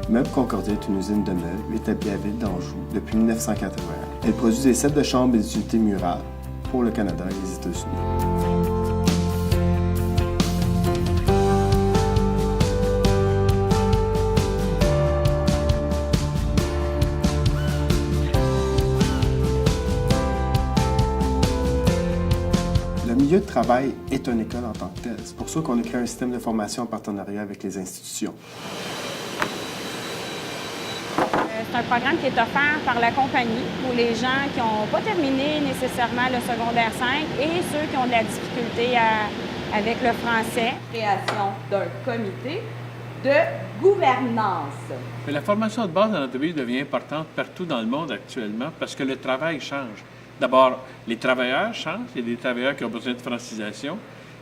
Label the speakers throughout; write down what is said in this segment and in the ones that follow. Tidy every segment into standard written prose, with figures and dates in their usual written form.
Speaker 1: Meubles Concordia est une usine de meubles établie à Ville d'Anjou depuis 1981. Elle produit des sets de chambres et des unités murales pour le Canada et les États-Unis. Le milieu de travail est une école en tant que telle. C'est pour ça qu'on a créé un système de formation en partenariat avec les institutions.
Speaker 2: C'est un programme qui est offert par la compagnie pour les gens qui n'ont pas terminé nécessairement le secondaire 5 et ceux qui ont de la difficulté avec le français.
Speaker 3: Création d'un comité de gouvernance.
Speaker 4: Mais la formation de base dans l'entreprise devient importante partout dans le monde actuellement parce que le travail change. D'abord, les travailleurs changent. Il y a des travailleurs qui ont besoin de francisation.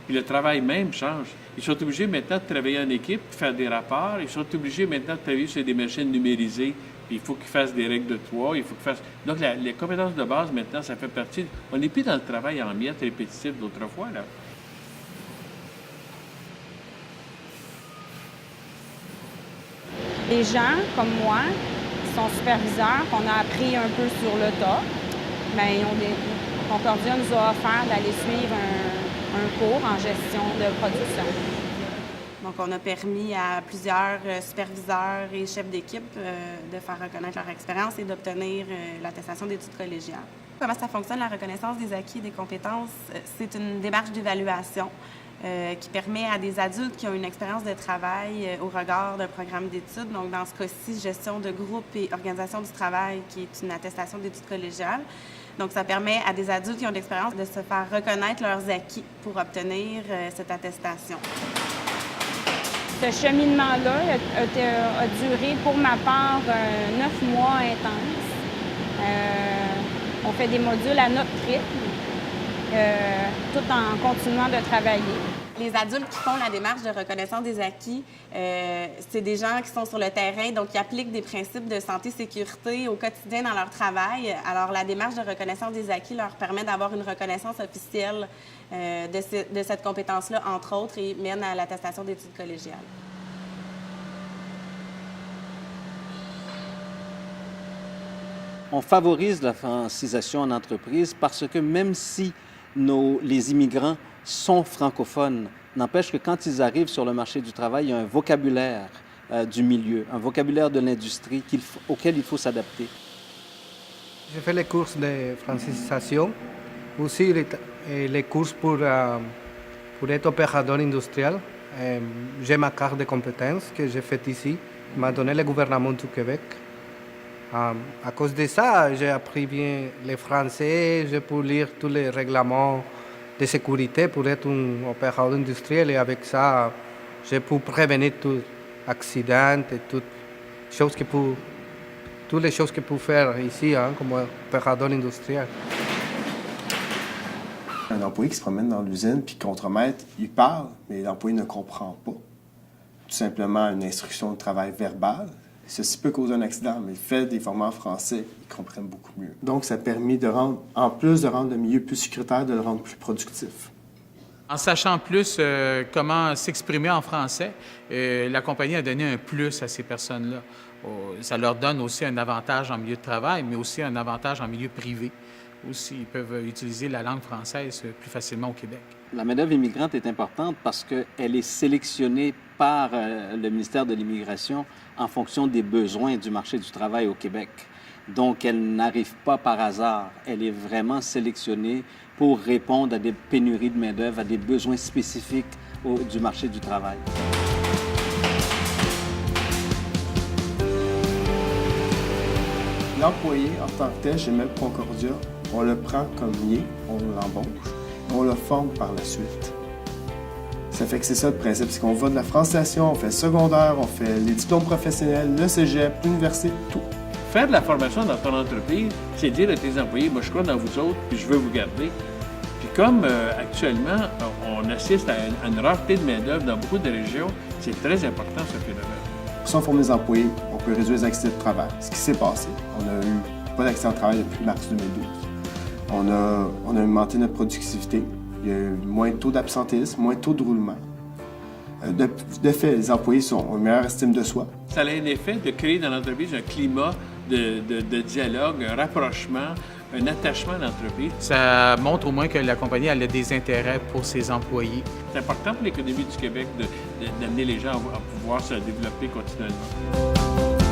Speaker 4: Puis le travail même change. Ils sont obligés maintenant de travailler en équipe, de faire des rapports. Ils sont obligés maintenant de travailler sur des machines numérisées. Puis il faut qu'ils fassent des règles de 3. Il faut qu'ils fassent... Donc, les compétences de base, maintenant, ça fait partie... On n'est plus dans le travail en miettes répétitif d'autrefois, là.
Speaker 2: Les gens, comme moi, qui sont superviseurs, qu'on a appris un peu sur le tas, bien, Concordia nous a offert d'aller suivre un cours en gestion de production.
Speaker 3: Donc, on a permis à plusieurs superviseurs et chefs d'équipe de faire reconnaître leur expérience et d'obtenir l'attestation d'études collégiales. Comment ça fonctionne, la reconnaissance des acquis et des compétences? C'est une démarche d'évaluation qui permet à des adultes qui ont une expérience de travail au regard d'un programme d'études, donc dans ce cas-ci, gestion de groupe et organisation du travail, qui est une attestation d'études collégiales. Donc, ça permet à des adultes qui ont de l'expérience de se faire reconnaître leurs acquis pour obtenir cette attestation.
Speaker 2: Ce cheminement-là a duré, pour ma part, 9 mois intenses. On fait des modules à notre rythme, tout en continuant de travailler.
Speaker 3: Les adultes qui font la démarche de reconnaissance des acquis, c'est des gens qui sont sur le terrain, donc qui appliquent des principes de santé-sécurité au quotidien dans leur travail. Alors, la démarche de reconnaissance des acquis leur permet d'avoir une reconnaissance officielle de cette compétence-là, entre autres, et mène à l'attestation d'études collégiales.
Speaker 5: On favorise la francisation en entreprise parce que même si les immigrants sont francophones, n'empêche que quand ils arrivent sur le marché du travail, il y a un vocabulaire du milieu, un vocabulaire de l'industrie auquel il faut s'adapter.
Speaker 6: J'ai fait les cours de francisation, aussi les cours pour être opérateur industriel. J'ai ma carte de compétences que j'ai faite ici, m'a donné le gouvernement du Québec. À cause de ça, j'ai appris bien le français, j'ai pu lire tous les règlements de sécurité pour être un opérateur industriel et avec ça, j'ai pu prévenir tout accident et toutes les choses que peut faire ici comme opérateur industriel.
Speaker 1: Un employé qui se promène dans l'usine puis le contremaître, il parle, mais l'employé ne comprend pas. Tout simplement une instruction de travail verbale. Ceci peut causer un accident, mais le fait des formats en français, ils comprennent beaucoup mieux. Donc, ça a permis de rendre, en plus de rendre le milieu plus sécuritaire, de le rendre plus productif.
Speaker 7: En sachant plus comment s'exprimer en français, la compagnie a donné un plus à ces personnes-là. Ça leur donne aussi un avantage en milieu de travail, mais aussi un avantage en milieu privé. Aussi, ils peuvent utiliser la langue française plus facilement au Québec.
Speaker 5: La main-d'œuvre immigrante est importante parce qu'elle est sélectionnée par le ministère de l'Immigration en fonction des besoins du marché du travail au Québec. Donc, elle n'arrive pas par hasard. Elle est vraiment sélectionnée pour répondre à des pénuries de main-d'œuvre, à des besoins spécifiques du marché du travail.
Speaker 1: L'employé, en tant que tel, chez Meubles Concordia, on le prend comme lié, on l'embauche, on le forme par la suite. Ça fait que c'est ça le principe, c'est qu'on va de la francisation, on fait le secondaire, on fait les diplômes professionnels, le cégep, l'université, tout.
Speaker 4: Faire de la formation dans ton entreprise, c'est dire à tes employés, moi je crois dans vous autres, puis je veux vous garder. Puis comme actuellement, on assiste à une rareté de main-d'œuvre dans beaucoup de régions, c'est très important ce phénomène.
Speaker 1: Si on forme les employés, on peut réduire les accidents de travail. Ce qui s'est passé, on n'a eu pas d'accident de travail depuis mars 2012. On a augmenté notre productivité. Il y a eu moins de taux d'absentéisme, moins de taux de roulement. De fait, les employés ont une meilleure estime de soi.
Speaker 4: Ça a un effet de créer dans l'entreprise un climat de dialogue, un rapprochement, un attachement à l'entreprise.
Speaker 7: Ça montre au moins que la compagnie elle a des intérêts pour ses employés.
Speaker 4: C'est important pour l'économie du Québec d'amener les gens à pouvoir se développer continuellement.